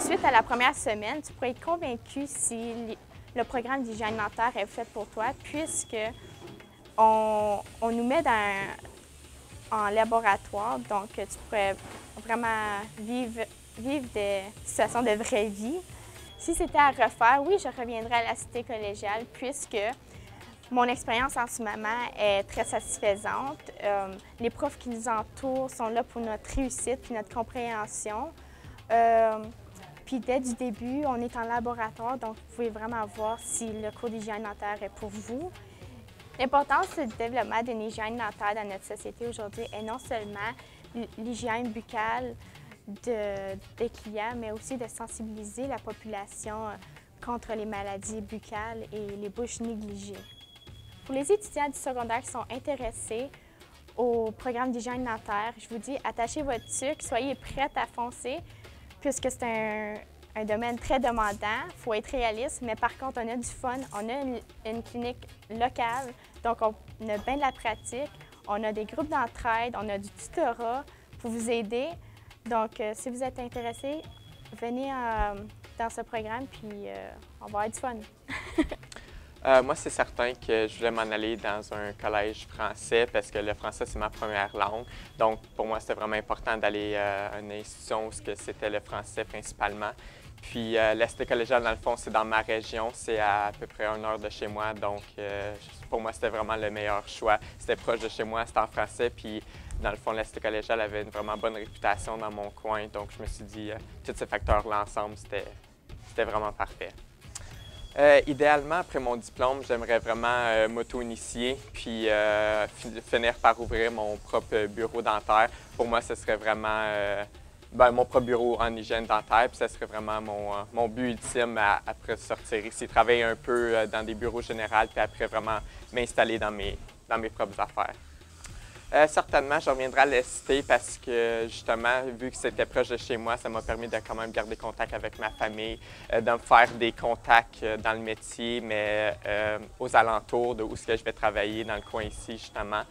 Suite à la première semaine, tu pourrais être convaincu si le programme d'hygiène dentaire est fait pour toi, puisque on nous met en laboratoire, donc tu pourrais vraiment vivre des situations de vraie vie. Si c'était à refaire, oui, je reviendrais à la cité collégiale, puisque mon expérience en ce moment est très satisfaisante. Les profs qui nous entourent sont là pour notre réussite et notre compréhension. Puis dès du début, on est en laboratoire, donc vous pouvez vraiment voir si le cours d'hygiène dentaire est pour vous. L'importance du développement d'une hygiène dentaire dans notre société aujourd'hui est non seulement l'hygiène buccale des clients, mais aussi de sensibiliser la population contre les maladies buccales et les bouches négligées. Pour les étudiants du secondaire qui sont intéressés au programme d'hygiène dentaire, je vous dis, attachez votre tuque, soyez prêts à foncer, puisque c'est un domaine très demandant. Il faut être réaliste, mais par contre, on a du fun. On a une clinique locale, donc on a bien de la pratique. On a des groupes d'entraide, on a du tutorat pour vous aider. Donc, si vous êtes intéressé, venez dans ce programme, puis on va avoir du fun. Moi, c'est certain que je voulais m'en aller dans un collège français parce que le français, c'est ma première langue. Donc, pour moi, c'était vraiment important d'aller à une institution où c'était le français principalement. Puis, la cité collégiale, dans le fond, c'est dans ma région. C'est à peu près 1 heure de chez moi. Donc, pour moi, c'était vraiment le meilleur choix. C'était proche de chez moi, c'était en français. Puis, dans le fond, la cité collégiale avait une vraiment bonne réputation dans mon coin. Donc, je me suis dit, tous ces facteurs-là ensemble, c'était vraiment parfait. Idéalement, après mon diplôme, j'aimerais vraiment m'auto-initier puis finir par ouvrir mon propre bureau dentaire. Pour moi, ce serait vraiment mon propre bureau en hygiène dentaire, puis ce serait vraiment mon but ultime après sortir ici, travailler un peu dans des bureaux généraux, puis après vraiment m'installer dans mes propres affaires. Certainement, je reviendrai à la cité parce que, justement, vu que c'était proche de chez moi, ça m'a permis de quand même garder contact avec ma famille, de me faire des contacts dans le métier, mais aux alentours de où je vais travailler, dans le coin ici, justement.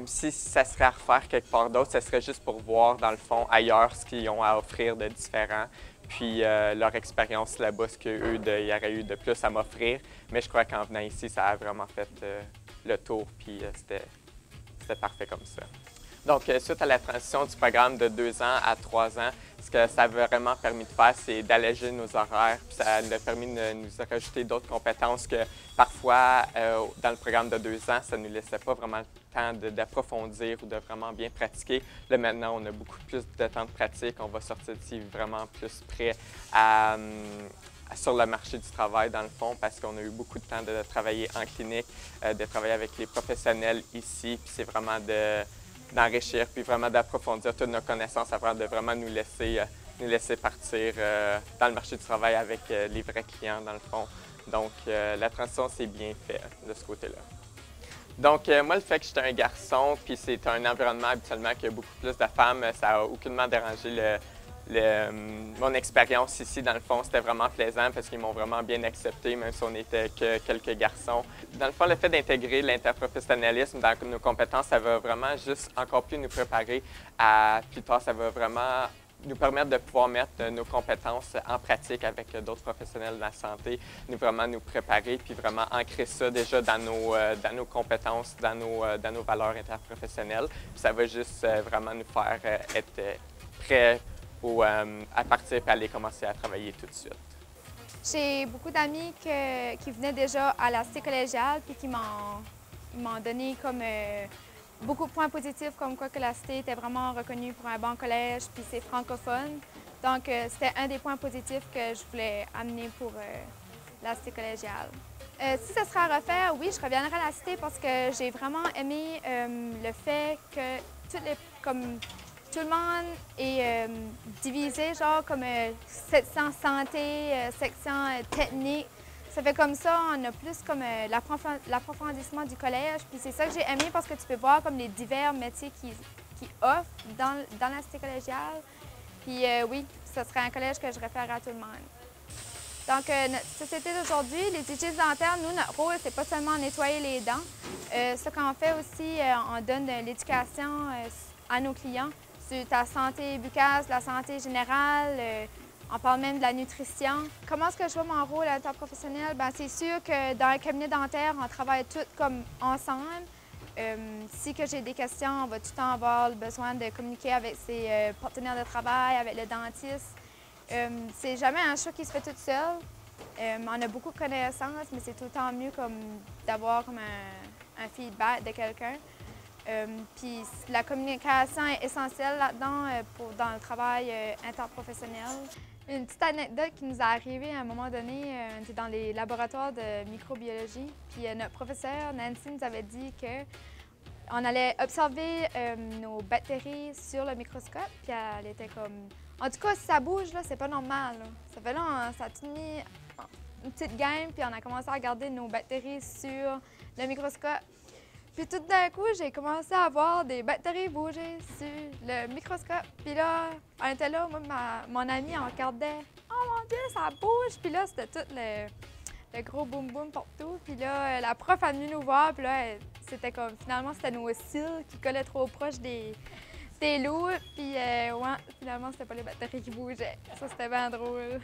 Si ça serait à refaire quelque part d'autre, ce serait juste pour voir, dans le fond, ailleurs, ce qu'ils ont à offrir de différent, puis leur expérience là-bas, ce qu'eux, il y aurait eu de plus à m'offrir. Mais je crois qu'en venant ici, ça a vraiment fait le tour, puis c'était parfait comme ça. Donc, suite à la transition du programme de 2 ans à 3 ans, ce que ça a vraiment permis de faire, c'est d'alléger nos horaires. Puis ça nous a permis de nous rajouter d'autres compétences que parfois, dans le programme de 2 ans, ça ne nous laissait pas vraiment le temps d'approfondir ou de vraiment bien pratiquer. Là, maintenant, on a beaucoup plus de temps de pratique. On va sortir d'ici vraiment plus prêt sur le marché du travail, dans le fond, parce qu'on a eu beaucoup de temps de travailler en clinique, de travailler avec les professionnels ici, puis c'est vraiment d'enrichir, puis vraiment d'approfondir toutes nos connaissances avant de vraiment nous laisser partir dans le marché du travail avec les vrais clients, dans le fond. Donc, la transition s'est bien faite de ce côté-là. Donc, moi, le fait que j'étais un garçon, puis c'est un environnement habituellement qu'il y a beaucoup plus de femmes, ça n'a aucunement dérangé mon expérience ici. Dans le fond, c'était vraiment plaisant parce qu'ils m'ont vraiment bien accepté, même si on n'était que quelques garçons. Dans le fond, le fait d'intégrer l'interprofessionnalisme dans nos compétences, ça va vraiment juste encore plus nous préparer à plus tard. Ça va vraiment nous permettre de pouvoir mettre nos compétences en pratique avec d'autres professionnels de la santé, vraiment nous préparer, puis vraiment ancrer ça déjà dans nos compétences, dans nos valeurs interprofessionnelles. Puis ça va juste vraiment nous faire être prêts à partir et aller commencer à travailler tout de suite. J'ai beaucoup d'amis qui venaient déjà à la cité collégiale puis qui m'ont donné comme beaucoup de points positifs, comme quoi que la cité était vraiment reconnue pour un bon collège puis c'est francophone. Donc, c'était un des points positifs que je voulais amener pour la cité collégiale. Si ce serait à refaire, oui, je reviendrai à la cité parce que j'ai vraiment aimé le fait que tout le monde est divisé, genre comme section santé, section technique. Ça fait comme ça, on a plus comme l'approfondissement du collège. Puis c'est ça que j'ai aimé parce que tu peux voir comme les divers métiers qui offrent dans la cité collégiale. Puis oui, ce serait un collège que je réfère à tout le monde. Donc, notre société d'aujourd'hui, les hygiénistes dentaires, nous, notre rôle, c'est pas seulement nettoyer les dents. Ce qu'on fait aussi, on donne de l'éducation à nos clients sur ta santé buccale, la santé générale, On parle même de la nutrition. Comment est-ce que je vois mon rôle interprofessionnel? Bien, c'est sûr que dans le cabinet dentaire, on travaille tous comme ensemble. Si que j'ai des questions, on va tout le temps avoir le besoin de communiquer avec ses partenaires de travail, avec le dentiste. C'est jamais un choix qui se fait toute seule. On a beaucoup de connaissances, mais c'est tout le temps mieux d'avoir comme un feedback de quelqu'un. Puis la communication est essentielle là-dedans dans le travail interprofessionnel. Une petite anecdote qui nous est arrivée à un moment donné, on était dans les laboratoires de microbiologie, puis notre professeure Nancy nous avait dit qu'on allait observer nos bactéries sur le microscope, puis elle était comme... En tout cas, si ça bouge, là, c'est pas normal. Là. Ça fait là, ça a tout mis une petite game, puis on a commencé à regarder nos bactéries sur le microscope. Puis tout d'un coup, j'ai commencé à voir des bactéries bouger sur le microscope. Puis là, on était là, moi mon ami, on regardait. Oh mon Dieu, ça bouge! Puis là, c'était tout le gros boum-boum partout. Puis là, la prof est venue nous voir, puis là, c'était comme, finalement, c'était nos cils qui collaient trop proches des loups. Puis ouais, finalement, c'était pas les bactéries qui bougeaient. Ça, c'était bien drôle.